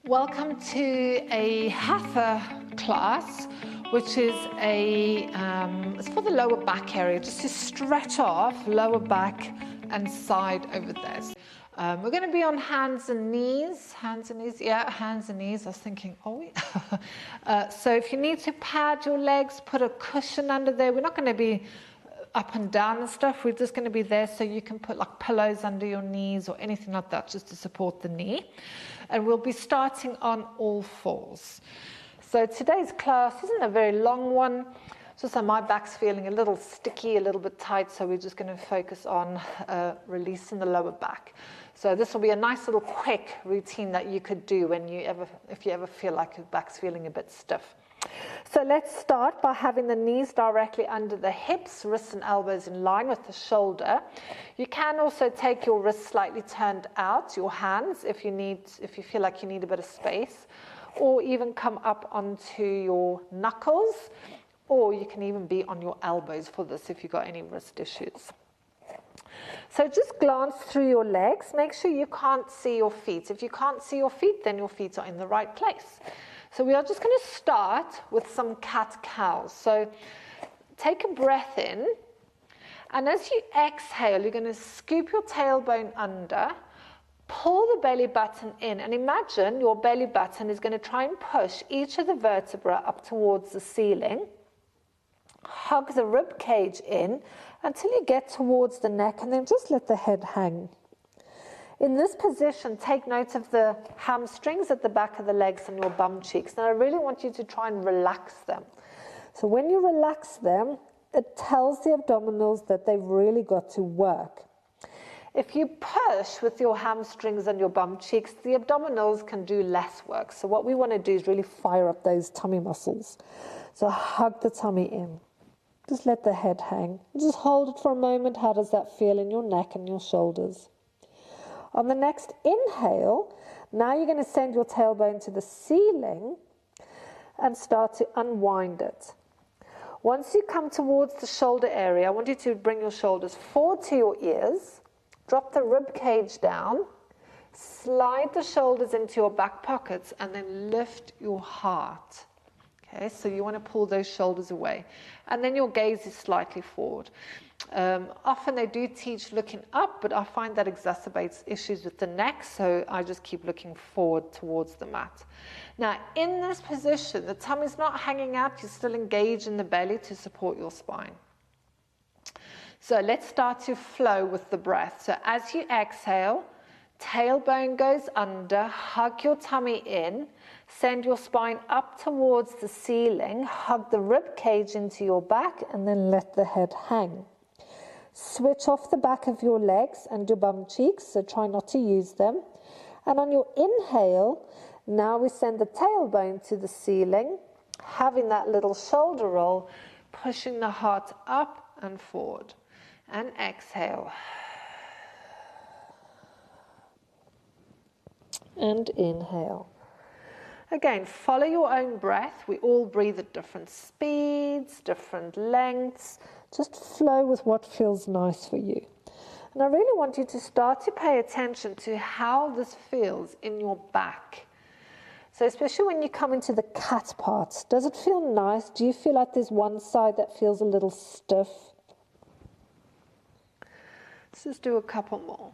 Welcome to a Hatha class, which is it's for the lower back area, just to stretch off lower back and side over there. We're going to be on hands and knees. Hands and knees. I was thinking, are we? So if you need to pad your legs, put a cushion under there. We're not going to be up and down and stuff. We're just going to be there so you can put like pillows under your knees or anything like that just to support the knee. And we'll be starting on all fours. So today's class isn't a very long one. It's just that my back's feeling a little sticky, a little bit tight, so we're just going to focus on releasing the lower back. So this will be a nice little quick routine that you could do if you ever feel like your back's feeling a bit stiff. So let's start by having the knees directly under the hips, wrists and elbows in line with the shoulder. You can also take your wrists slightly turned out, your hands, if you feel like you need a bit of space, or even come up onto your knuckles, or you can even be on your elbows for this if you've got any wrist issues. So just glance through your legs. Make sure you can't see your feet. If you can't see your feet, then your feet are in the right place. So we are just going to start with some cat-cows. So take a breath in, and as you exhale, you're going to scoop your tailbone under, pull the belly button in, and imagine your belly button is going to try and push each of the vertebrae up towards the ceiling. Hug the rib cage in until you get towards the neck, and then just let the head hang. In this position, take note of the hamstrings at the back of the legs and your bum cheeks. Now, I really want you to try and relax them. So when you relax them, it tells the abdominals that they've really got to work. If you push with your hamstrings and your bum cheeks, the abdominals can do less work. So what we want to do is really fire up those tummy muscles. So hug the tummy in. Just let the head hang. Just hold it for a moment. How does that feel in your neck and your shoulders? On the next inhale, now you're going to send your tailbone to the ceiling and start to unwind it. Once you come towards the shoulder area, I want you to bring your shoulders forward to your ears, drop the rib cage down, slide the shoulders into your back pockets, and then lift your heart. Okay, so you want to pull those shoulders away. And then your gaze is slightly forward. Often they do teach looking up, but I find that exacerbates issues with the neck, so I just keep looking forward towards the mat. Now, in this position, the tummy's not hanging out. You're still engaged in the belly to support your spine. So let's start to flow with the breath. So as you exhale, tailbone goes under, hug your tummy in, send your spine up towards the ceiling, hug the rib cage into your back, and then let the head hang. Switch off the back of your legs and your bum cheeks, so try not to use them. And on your inhale, now we send the tailbone to the ceiling, having that little shoulder roll, pushing the heart up and forward. And exhale. And inhale. Again, follow your own breath. We all breathe at different speeds, different lengths. Just flow with what feels nice for you. And I really want you to start to pay attention to how this feels in your back. So especially when you come into the cat part, does it feel nice? Do you feel like there's one side that feels a little stiff? Let's just do a couple more.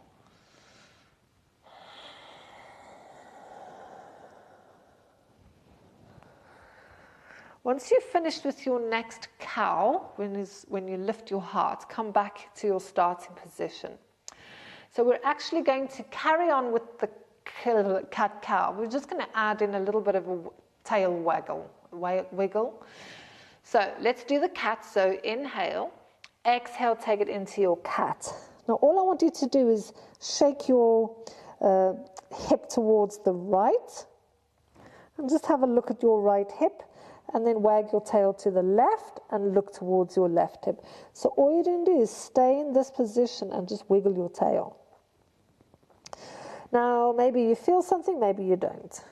Once you've finished with your next cow, when you lift your heart, come back to your starting position. So we're actually going to carry on with the cat-cow. We're just going to add in a little bit of a tail wiggle. So let's do the cat. So inhale, exhale, take it into your cat. Now all I want you to do is shake your hip towards the right, and just have a look at your right hip. And then wag your tail to the left and look towards your left hip. So all you're going to do is stay in this position and just wiggle your tail. Now, maybe you feel something, maybe you don't.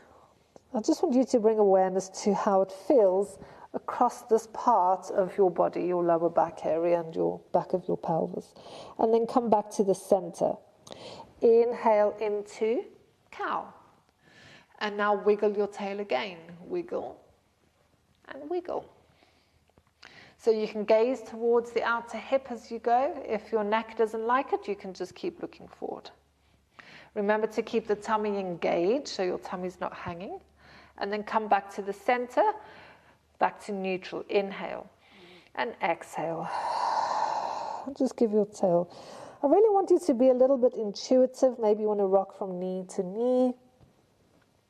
I just want you to bring awareness to how it feels across this part of your body, your lower back area and your back of your pelvis. And then come back to the center. Inhale into cow. And now wiggle your tail again. Wiggle and wiggle. So you can gaze towards the outer hip as you go. If your neck doesn't like it, you can just keep looking forward. Remember to keep the tummy engaged so your tummy's not hanging. And then come back to the center, back to neutral. Inhale and exhale. Just give your tail. I really want you to be a little bit intuitive. Maybe you want to rock from knee to knee.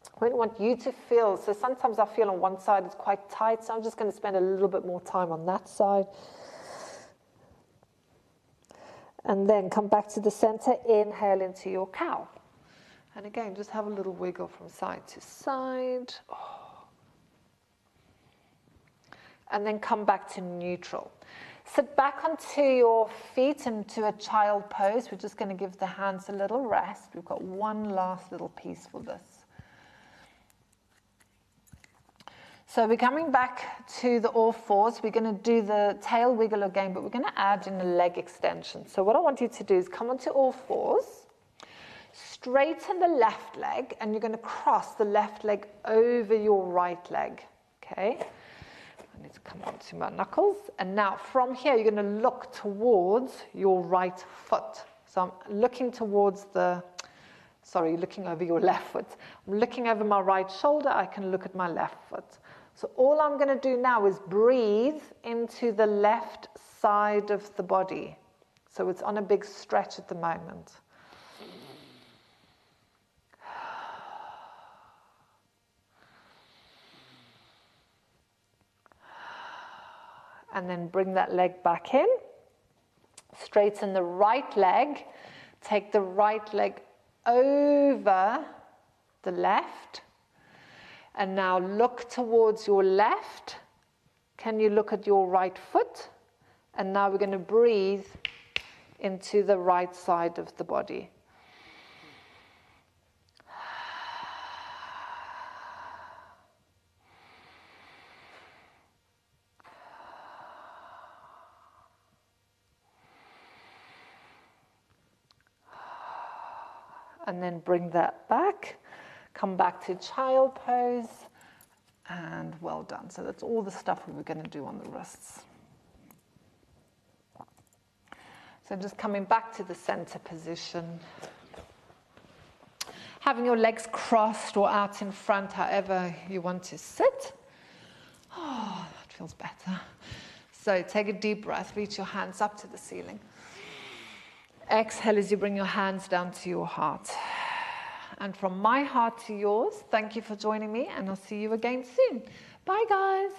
I really want you to feel. So sometimes I feel on one side it's quite tight, so I'm just going to spend a little bit more time on that side. And then come back to the center. Inhale into your cow. And again, just have a little wiggle from side to side. And then come back to neutral. Sit back onto your feet into a child pose. We're just going to give the hands a little rest. We've got one last little piece for this. So we're coming back to the all fours. We're going to do the tail wiggle again, but we're going to add in a leg extension. So what I want you to do is come onto all fours, straighten the left leg, and you're going to cross the left leg over your right leg. Okay? I need to come onto my knuckles. And now from here, you're going to look towards your right foot. So I'm looking towards looking over your left foot. I'm looking over my right shoulder. I can look at my left foot. So all I'm going to do now is breathe into the left side of the body. So it's on a big stretch at the moment. And then bring that leg back in. Straighten the right leg. Take the right leg over the left. And now look towards your left. Can you look at your right foot? And now we're going to breathe into the right side of the body. And then bring that back. Come back to child pose. And well done. So that's all the stuff we were going to do on the wrists. So just coming back to the center position. Having your legs crossed or out in front, however you want to sit. Oh, that feels better. So take a deep breath. Reach your hands up to the ceiling. Exhale as you bring your hands down to your heart. And from my heart to yours, thank you for joining me, and I'll see you again soon. Bye, guys.